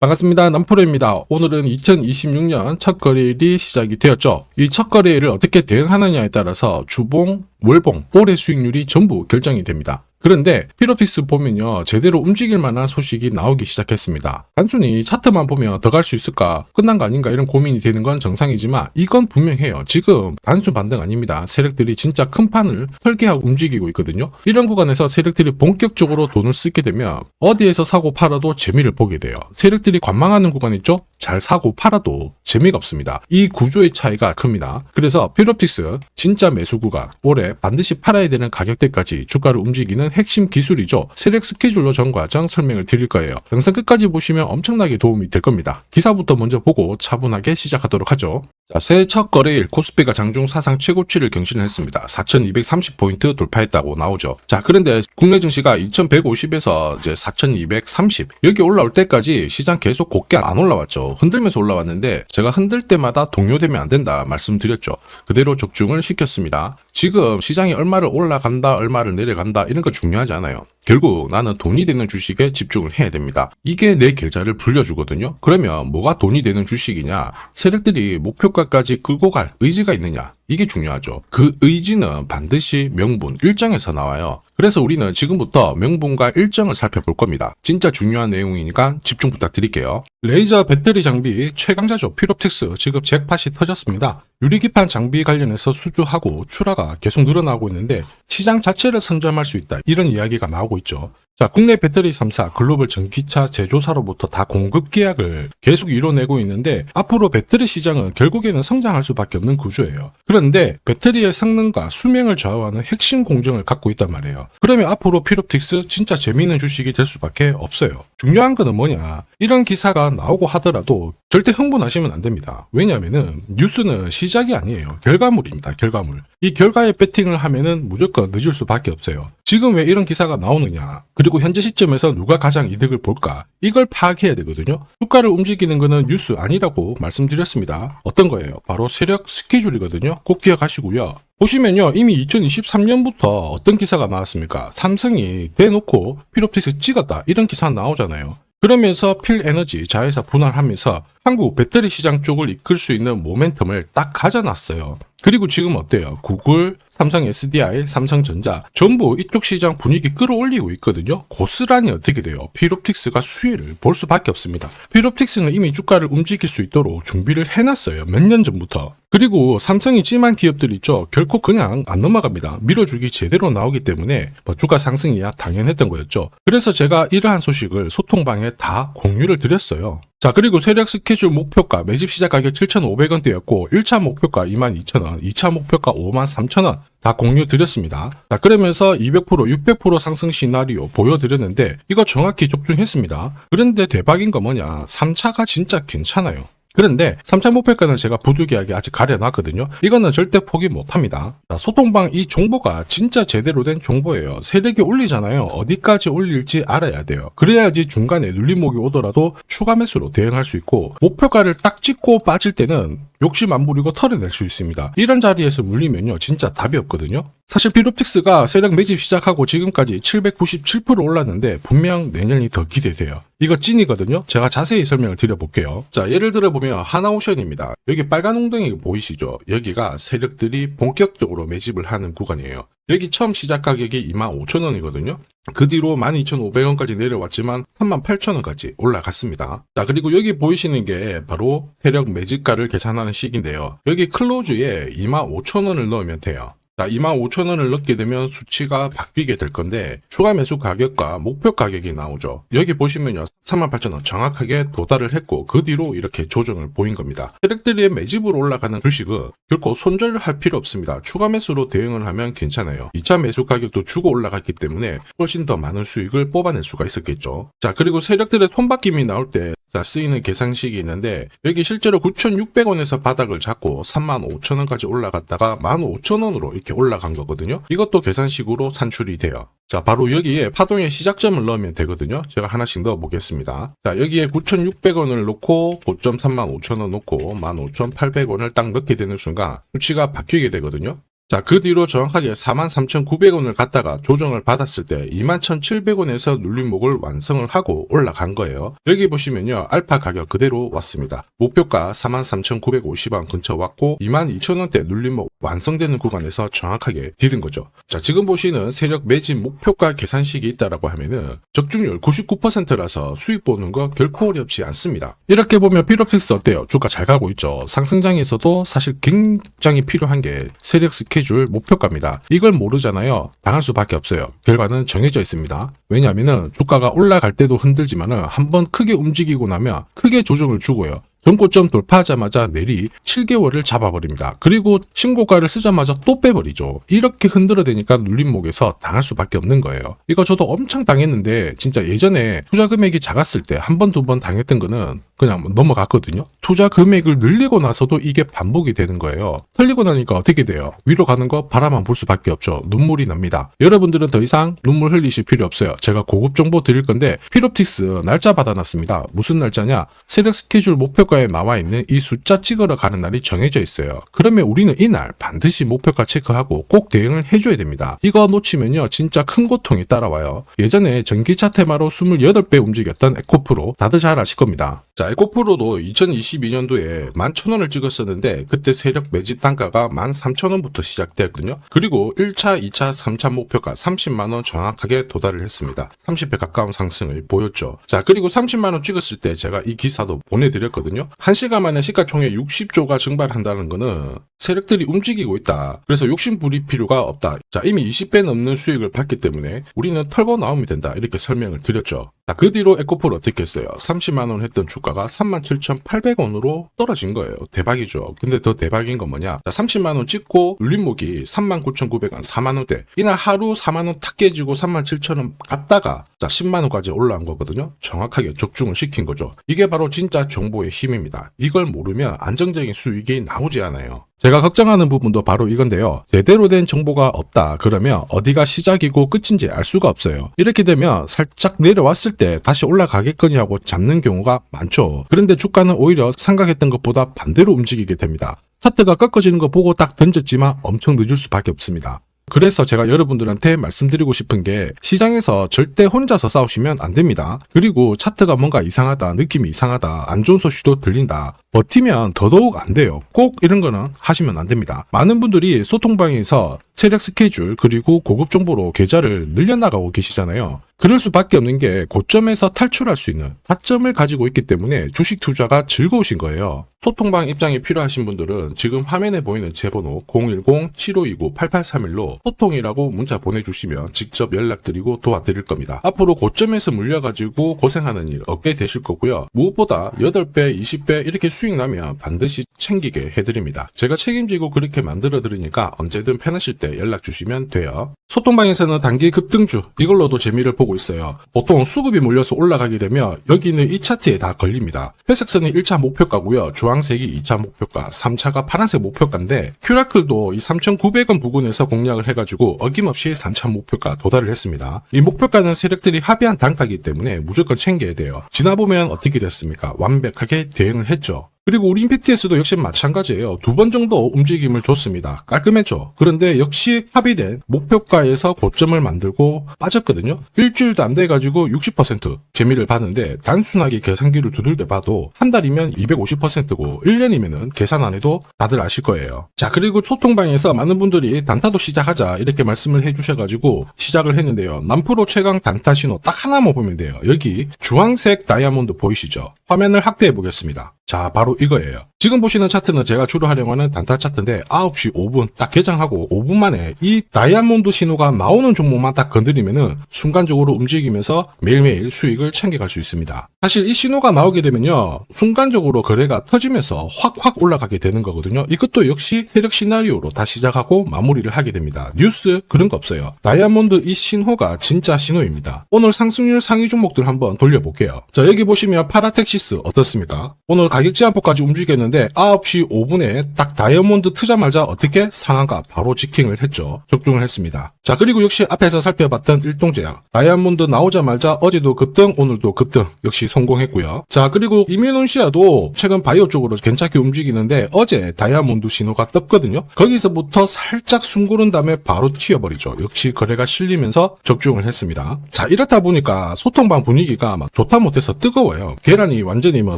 반갑습니다. 남프로입니다. 오늘은 2026년 첫 거래일이 시작이 되었죠. 이 첫 거래일을 어떻게 대응하느냐에 따라서 주봉, 월봉, 올해 수익률이 전부 결정이 됩니다. 그런데 피로픽스 보면요, 제대로 움직일 만한 소식이 나오기 시작했습니다. 단순히 차트만 보면 더 갈 수 있을까, 끝난 거 아닌가 이런 고민이 되는 건 정상이지만 이건 분명해요. 지금 단순 반등 아닙니다. 세력들이 진짜 큰 판을 설계하고 움직이고 있거든요. 이런 구간에서 세력들이 본격적으로 돈을 쓰게 되면 어디에서 사고 팔아도 재미를 보게 돼요. 세력들이 관망하는 구간 있죠? 잘 사고 팔아도 재미가 없습니다. 이 구조의 차이가 큽니다. 그래서 피로픽스 진짜 매수 구간, 올해 반드시 팔아야 되는 가격대까지 주가를 움직이는 핵심 기술이죠. 세력 스케줄로 전 과정 설명을 드릴 거예요. 영상 끝까지 보시면 엄청나게 도움이 될 겁니다. 기사부터 먼저 보고 차분하게 시작하도록 하죠. 자, 새해 첫 거래일 코스피가 장중 사상 최고치를 경신을 했습니다. 4230포인트 돌파했다고 나오죠. 자, 그런데 국내 증시가 2150에서 이제 4230 여기 올라올 때까지 시장 계속 곱게 안 올라왔죠. 흔들면서 올라왔는데 제가 흔들 때마다 동요되면 안 된다 말씀드렸죠. 그대로 적중을 시켰습니다. 지금 시장이 얼마를 올라간다, 얼마를 내려간다 이런 거 중요하지 않아요. 결국 나는 돈이 되는 주식에 집중을 해야 됩니다. 이게 내 계좌를 불려주거든요. 그러면 뭐가 돈이 되는 주식이냐? 세력들이 목표가까지 끌고 갈 의지가 있느냐? 이게 중요하죠. 그 의지는 반드시 명분, 일정에서 나와요. 그래서 우리는 지금부터 명분과 일정을 살펴볼 겁니다. 진짜 중요한 내용이니까 집중 부탁드릴게요. 레이저 배터리 장비 최강자죠. 피롭틱스 지금 잭팟이 터졌습니다. 유리기판 장비 관련해서 수주하고 출하가 계속 늘어나고 있는데 시장 자체를 선점할 수 있다. 이런 이야기가 나오고 있죠. 자, 국내 배터리 3사 글로벌 전기차 제조사로부터 다 공급 계약을 계속 이뤄내고 있는데 앞으로 배터리 시장은 결국에는 성장할 수밖에 없는 구조예요. 그런데 배터리의 성능과 수명을 좌우하는 핵심 공정을 갖고 있단 말이에요. 그러면 앞으로 피롭틱스 진짜 재미있는 주식이 될 수밖에 없어요. 중요한 거는 뭐냐? 이런 기사가 나오고 하더라도 절대 흥분하시면 안 됩니다. 왜냐하면은 뉴스는 시작이 아니에요. 결과물입니다. 결과물. 이 결과에 배팅을 하면은 무조건 늦을 수밖에 없어요. 지금 왜 이런 기사가 나오느냐? 그리고 현재 시점에서 누가 가장 이득을 볼까? 이걸 파악해야 되거든요. 주가를 움직이는 거는 뉴스 아니라고 말씀드렸습니다. 어떤 거예요? 바로 세력 스케줄이거든요. 꼭 기억하시고요. 보시면요, 이미 2023년부터 어떤 기사가 나왔습니까? 삼성이 대놓고 피롭틱스 찍었다 이런 기사 나오잖아요. 그러면서 필에너지 자회사 분할하면서 한국 배터리 시장 쪽을 이끌 수 있는 모멘텀을 딱 가져놨어요. 그리고 지금 어때요? 구글, 삼성 SDI, 삼성전자 전부 이쪽 시장 분위기 끌어올리고 있거든요. 고스란히 어떻게 돼요? 피롭틱스가 수혜를 볼 수밖에 없습니다. 피롭틱스는 이미 주가를 움직일 수 있도록 준비를 해놨어요. 몇 년 전부터. 그리고 삼성이 찜한 기업들 있죠. 결코 그냥 안 넘어갑니다. 밀어주기 제대로 나오기 때문에 주가 상승이야 당연했던 거였죠. 그래서 제가 이러한 소식을 소통방에 다 공유를 드렸어요. 자, 그리고 세력 스케줄 목표가 매집 시작 가격 7,500원대였고 1차 목표가 22,000원, 2차 목표가 53,000원 다 공유 드렸습니다. 자, 그러면서 200%, 600% 상승 시나리오 보여드렸는데 이거 정확히 적중했습니다. 그런데 대박인 거 뭐냐? 3차가 진짜 괜찮아요. 그런데 3차 목표가는 제가 부득이하게 아직 가려놨거든요. 이거는 절대 포기 못합니다. 자, 소통방 이 정보가 진짜 제대로 된 정보예요. 세력이 올리잖아요. 어디까지 올릴지 알아야 돼요. 그래야지 중간에 눌림목이 오더라도 추가 매수로 대응할 수 있고 목표가를 딱 찍고 빠질 때는 욕심 안 부리고 털어낼 수 있습니다. 이런 자리에서 물리면요 진짜 답이 없거든요. 사실 피롭틱스가 세력 매집 시작하고 지금까지 797% 올랐는데 분명 내년이 더 기대돼요. 이거 찐이거든요. 제가 자세히 설명을 드려볼게요. 자, 예를 들어 보면 하나오션입니다. 여기 빨간 웅덩이 보이시죠? 여기가 세력들이 본격적으로 매집을 하는 구간이에요. 여기 처음 시작 가격이 25,000원이거든요. 그 뒤로 12,500원까지 내려왔지만 38,000원까지 올라갔습니다. 자, 그리고 여기 보이시는 게 바로 세력 매집가를 계산하는 식인데요. 여기 클로즈에 25,000원을 넣으면 돼요. 자, 25,000원을 넣게 되면 수치가 바뀌게 될 건데 추가 매수 가격과 목표 가격이 나오죠. 여기 보시면요 38,000원 정확하게 도달을 했고 그 뒤로 이렇게 조정을 보인 겁니다. 세력들이 매집으로 올라가는 주식은 결코 손절을 할 필요 없습니다. 추가 매수로 대응을 하면 괜찮아요. 2차 매수 가격도 주고 올라갔기 때문에 훨씬 더 많은 수익을 뽑아낼 수가 있었겠죠. 자, 그리고 세력들의 손바뀜이 나올 때 쓰이는 계산식이 있는데 여기 실제로 9,600원에서 바닥을 잡고 35,000원까지 올라갔다가 15,000원으로 이렇게 올라간 거거든요. 이것도 계산식으로 산출이 돼요. 자, 바로 여기에 파동의 시작점을 넣으면 되거든요. 제가 하나씩 넣어 보겠습니다. 자, 여기에 9,600원을 넣고 고점 35,000원 넣고 15,800원을 딱 넣게 되는 순간 수치가 바뀌게 되거든요. 자, 그 뒤로 정확하게 43,900원을 갖다가 조정을 받았을 때 21,700원에서 눌림목을 완성을 하고 올라간 거예요. 여기 보시면요, 알파 가격 그대로 왔습니다. 목표가 43,950원 근처 왔고 22,000원대 눌림목 완성되는 구간에서 정확하게 디딘 거죠. 자, 지금 보시는 세력 매진 목표가 계산식이 있다라고 하면은 적중률 99%라서 수익 보는 거 결코 어렵지 않습니다. 이렇게 보면 피로픽스 어때요? 주가 잘 가고 있죠. 상승장에서도 사실 굉장히 필요한 게 세력 스케줄 목표가입니다. 이걸 모르잖아요. 당할 수밖에 없어요. 결과는 정해져 있습니다. 왜냐하면 주가가 올라갈 때도 흔들지만은 한번 크게 움직이고 나면 크게 조정을 주고요. 전고점 돌파하자마자 내리 7개월을 잡아버립니다. 그리고 신고가를 쓰자마자 또 빼버리죠. 이렇게 흔들어대니까 눌림목에서 당할 수밖에 없는 거예요. 이거 저도 엄청 당했는데 진짜 예전에 투자 금액이 작았을 때 한 번, 두 번 당했던 거는 그냥 넘어갔거든요. 투자 금액을 늘리고 나서도 이게 반복이 되는 거예요. 털리고 나니까 어떻게 돼요? 위로 가는 거 바라만 볼 수밖에 없죠. 눈물이 납니다. 여러분들은 더 이상 눈물 흘리실 필요 없어요. 제가 고급 정보 드릴 건데 피롭틱스 날짜 받아놨습니다. 무슨 날짜냐? 세력 스케줄 목표가에 나와 있는 이 숫자 찍으러 가는 날이 정해져 있어요. 그러면 우리는 이날 반드시 목표가 체크하고 꼭 대응을 해줘야 됩니다. 이거 놓치면요 진짜 큰 고통이 따라와요. 예전에 전기차 테마로 28배 움직였던 에코프로 다들 잘 아실 겁니다. 자, 에코프로도 2022년도에 11,000원을 찍었었는데 그때 세력 매집 단가가 13,000원부터 시작되었거든요. 그리고 1차, 2차, 3차 목표가 30만원 정확하게 도달을 했습니다. 30배 가까운 상승을 보였죠. 자, 그리고 30만원 찍었을 때 제가 이 기사도 보내드렸거든요. 1시간 만에 시가총액 60조가 증발한다는 거는 세력들이 움직이고 있다. 그래서 욕심 부릴 필요가 없다. 자, 이미 20배 넘는 수익을 받기 때문에 우리는 털고 나오면 된다. 이렇게 설명을 드렸죠. 자, 그 뒤로 에코프로 어떻게 했어요? 30만원 했던 주가가 37,800원으로 떨어진 거예요. 대박이죠. 근데 더 대박인 건 뭐냐? 자, 30만원 찍고 눌림목이 39,900원, 4만원대. 이날 하루 4만원 탁 깨지고 37,000원 갔다가 자, 10만원까지 올라온 거거든요. 정확하게 적중을 시킨 거죠. 이게 바로 진짜 정보의 힘입니다. 이걸 모르면 안정적인 수익이 나오지 않아요. 제가 걱정하는 부분도 바로 이건데요. 제대로 된 정보가 없다. 그러면 어디가 시작이고 끝인지 알 수가 없어요. 이렇게 되면 살짝 내려왔을 때 다시 올라가겠거니 하고 잡는 경우가 많죠. 그런데 주가는 오히려 생각했던 것보다 반대로 움직이게 됩니다. 차트가 꺾어지는 거 보고 딱 던졌지만 엄청 늦을 수밖에 없습니다. 그래서 제가 여러분들한테 말씀드리고 싶은 게 시장에서 절대 혼자서 싸우시면 안 됩니다. 그리고 차트가 뭔가 이상하다, 느낌이 이상하다, 안 좋은 소식도 들린다. 버티면 더더욱 안 돼요. 꼭 이런 거는 하시면 안 됩니다. 많은 분들이 소통방에서 세력 스케줄 그리고 고급 정보로 계좌를 늘려나가고 계시잖아요. 그럴 수밖에 없는 게 고점에서 탈출할 수 있는 타점을 가지고 있기 때문에 주식 투자가 즐거우신 거예요. 소통방 입장이 필요하신 분들은 지금 화면에 보이는 제 번호 010-7529-8831로 소통이라고 문자 보내주시면 직접 연락드리고 도와드릴 겁니다. 앞으로 고점에서 물려가지고 고생하는 일 없게 되실 거고요. 무엇보다 8배, 20배 이렇게 수익 나면 반드시 챙기게 해드립니다. 제가 책임지고 그렇게 만들어드리니까 언제든 편하실 때 연락 주시면 돼요. 소통방에서는 단기 급등주 이걸로도 재미를 보고 있어요. 보통 수급이 몰려서 올라가게 되면 여기는 이 차트에 다 걸립니다. 회색선이 1차 목표가고요. 주황색이 2차 목표가, 3차가 파란색 목표가인데 큐라클도 이 3,900원 부근에서 공략을 해가지고 어김없이 3차 목표가 도달을 했습니다. 이 목표가는 세력들이 합의한 단가이기 때문에 무조건 챙겨야 돼요. 지나보면 어떻게 됐습니까? 완벽하게 대응을 했죠. 그리고 우리 임팩트에서도 역시 마찬가지예요. 2번 정도 움직임을 줬습니다. 깔끔했죠. 그런데 역시 합의된 목표가에서 고점을 만들고 빠졌거든요. 일주일도 안 돼가지고 60% 재미를 봤는데 단순하게 계산기를 두들겨 봐도 한 달이면 250%고 1년이면은 계산 안 해도 다들 아실 거예요. 자, 그리고 소통방에서 많은 분들이 단타도 시작하자 이렇게 말씀을 해주셔가지고 시작을 했는데요. 남프로 최강 단타 신호 딱 하나만 보면 돼요. 여기 주황색 다이아몬드 보이시죠? 화면을 확대해 보겠습니다. 자, 바로 이거예요. 지금 보시는 차트는 제가 주로 활용하는 단타 차트인데 9시 5분 딱 개장하고 5분 만에 이 다이아몬드 신호가 나오는 종목만 딱 건드리면은 순간적으로 움직이면서 매일매일 수익을 챙겨갈 수 있습니다. 사실 이 신호가 나오게 되면요. 순간적으로 거래가 터지면서 확 올라가게 되는 거거든요. 이것도 역시 세력 시나리오로 다 시작하고 마무리를 하게 됩니다. 뉴스 그런 거 없어요. 다이아몬드 이 신호가 진짜 신호입니다. 오늘 상승률 상위 종목들 한번 돌려볼게요. 자, 여기 보시면 파라텍시스 어떻습니까? 오늘 가격 제한폭까지 움직였는데 있었는데 9시 5분에 딱 다이아몬드 트자마자 어떻게 상한가 바로 지킹을 했죠. 적중을 했습니다. 자, 그리고 역시 앞에서 살펴봤던 일동제약 다이아몬드 나오자마자 어제도 급등 오늘도 급등 역시 성공했고요. 자, 그리고 이뮤논시아도 최근 바이오 쪽으로 괜찮게 움직이는데 어제 다이아몬드 신호가 떴거든요. 거기서부터 살짝 숨고른 다음에 바로 튀어버리죠. 역시 거래가 실리면서 적중을 했습니다. 자, 이렇다 보니까 소통방 분위기가 막 좋다 못해서 뜨거워요. 계란이 완전히 뭐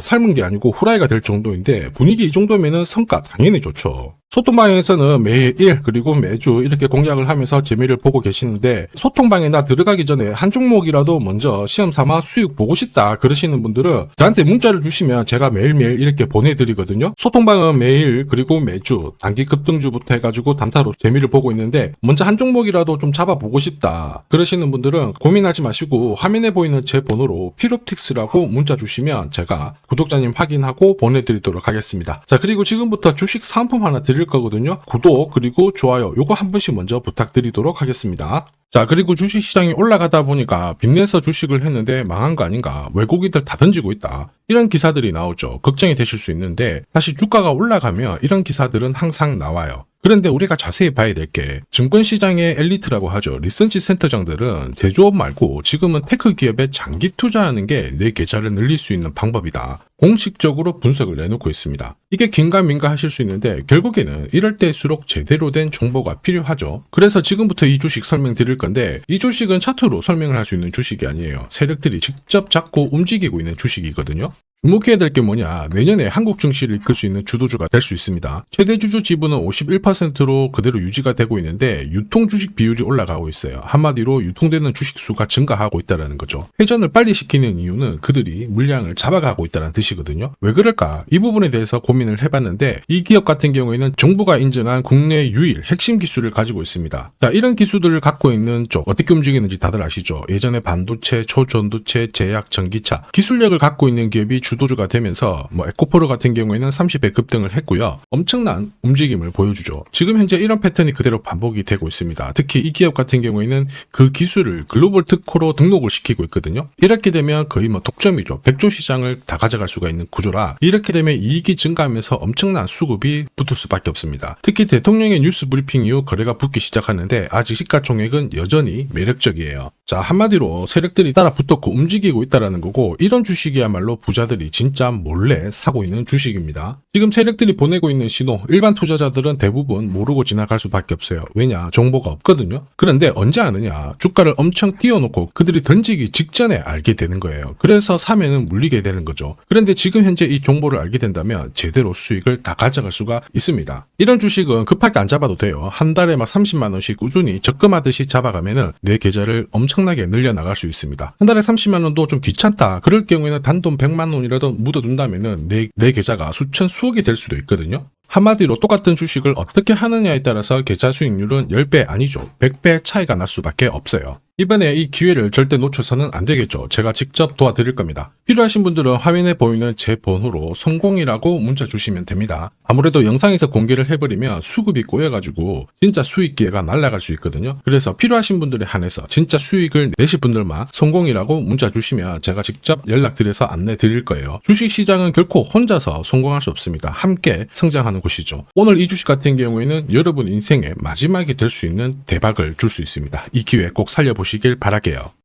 삶은 게 아니고 후라이가 될 정도인데 분위기 이 정도면은 성과 당연히 좋죠. 소통방에서는 매일 그리고 매주 이렇게 공략을 하면서 재미를 보고 계시는데 소통방에 나 들어가기 전에 한 종목이라도 먼저 시험 삼아 수익 보고 싶다 그러시는 분들은 저한테 문자를 주시면 제가 매일매일 이렇게 보내드리거든요. 소통방은 매일 그리고 매주 단기 급등주부터 해가지고 단타로 재미를 보고 있는데 먼저 한 종목이라도 좀 잡아보고 싶다 그러시는 분들은 고민하지 마시고 화면에 보이는 제 번호로 피롭틱스라고 문자 주시면 제가 구독자님 확인하고 보내드리도록 하겠습니다. 자, 그리고 지금부터 주식 상품 하나 드릴 거거든요. 구독 그리고 좋아요 요거 한 번씩 먼저 부탁드리도록 하겠습니다. 자, 그리고 주식시장이 올라가다 보니까 빚내서 주식을 했는데 망한 거 아닌가, 외국인들 다 던지고 있다, 이런 기사들이 나오죠. 걱정이 되실 수 있는데 사실 주가가 올라가면 이런 기사들은 항상 나와요. 그런데 우리가 자세히 봐야 될 게 증권시장의 엘리트라고 하죠. 리서치 센터장들은 제조업 말고 지금은 테크 기업에 장기 투자하는 게 내 계좌를 늘릴 수 있는 방법이다. 공식적으로 분석을 내놓고 있습니다. 이게 긴가민가 하실 수 있는데 결국에는 이럴 때일수록 제대로 된 정보가 필요하죠. 그래서 지금부터 이 주식 설명드릴 건데 이 주식은 차트로 설명을 할 수 있는 주식이 아니에요. 세력들이 직접 잡고 움직이고 있는 주식이거든요. 주목해야 될 게 뭐냐, 내년에 한국 증시를 이끌 수 있는 주도주가 될 수 있습니다. 최대 주주 지분은 51%로 그대로 유지가 되고 있는데 유통 주식 비율이 올라가고 있어요. 한마디로 유통되는 주식 수가 증가하고 있다는 거죠. 회전을 빨리 시키는 이유는 그들이 물량을 잡아가고 있다는 뜻이거든요. 왜 그럴까? 이 부분에 대해서 고민을 해봤는데 이 기업 같은 경우에는 정부가 인정한 국내 유일 핵심 기술을 가지고 있습니다. 자, 이런 기술들을 갖고 있는 쪽 어떻게 움직이는지 다들 아시죠? 예전에 반도체, 초전도체, 제약, 전기차 기술력을 갖고 있는 기업이 주도주가 되면서 에코프로 같은 경우에는 30배 급등을 했고요. 엄청난 움직임을 보여주죠. 지금 현재 이런 패턴이 그대로 반복이 되고 있습니다. 특히 이 기업 같은 경우에는 그 기술을 글로벌 특허로 등록을 시키고 있거든요. 이렇게 되면 거의 독점이죠. 100조 시장을 다 가져갈 수가 있는 구조라 이렇게 되면 이익이 증가하면서 엄청난 수급이 붙을 수밖에 없습니다. 특히 대통령의 뉴스 브리핑 이후 거래가 붙기 시작하는데 아직 시가총액은 여전히 매력적이에요. 자, 한마디로 세력들이 따라 붙었고 움직이고 있다는 거고 이런 주식이야말로 부자들이 진짜 몰래 사고 있는 주식입니다. 지금 세력들이 보내고 있는 신호 일반 투자자들은 대부분 모르고 지나갈 수밖에 없어요. 왜냐? 정보가 없거든요. 그런데 언제 아느냐? 주가를 엄청 띄워놓고 그들이 던지기 직전에 알게 되는 거예요. 그래서 사면은 물리게 되는 거죠. 그런데 지금 현재 이 정보를 알게 된다면 제대로 수익을 다 가져갈 수가 있습니다. 이런 주식은 급하게 안 잡아도 돼요. 한 달에 30만 원씩 꾸준히 적금하듯이 잡아가면은 내 계좌를 엄청나게 늘려나갈 수 있습니다. 한 달에 30만 원도 좀 귀찮다 그럴 경우에는 단돈 100만 원이라도 묻어둔다면은 내 계좌가 수천 수억이 될 수도 있거든요. 한마디로 똑같은 주식을 어떻게 하느냐에 따라서 계좌 수익률은 10배 아니죠. 100배 차이가 날 수밖에 없어요. 이번에 이 기회를 절대 놓쳐서는 안 되겠죠. 제가 직접 도와드릴 겁니다. 필요하신 분들은 화면에 보이는 제 번호로 성공이라고 문자 주시면 됩니다. 아무래도 영상에서 공개를 해버리면 수급이 꼬여가지고 진짜 수익 기회가 날아갈 수 있거든요. 그래서 필요하신 분들에 한해서 진짜 수익을 내실 분들만 성공이라고 문자 주시면 제가 직접 연락드려서 안내 드릴 거예요. 주식시장은 결코 혼자서 성공할 수 없습니다. 함께 성장하는 곳이죠. 오늘 이 주식 같은 경우에는 여러분 인생의 마지막이 될 수 있는 대박을 줄 수 있습니다. 이 기회 꼭 살려보시길 바랄게요.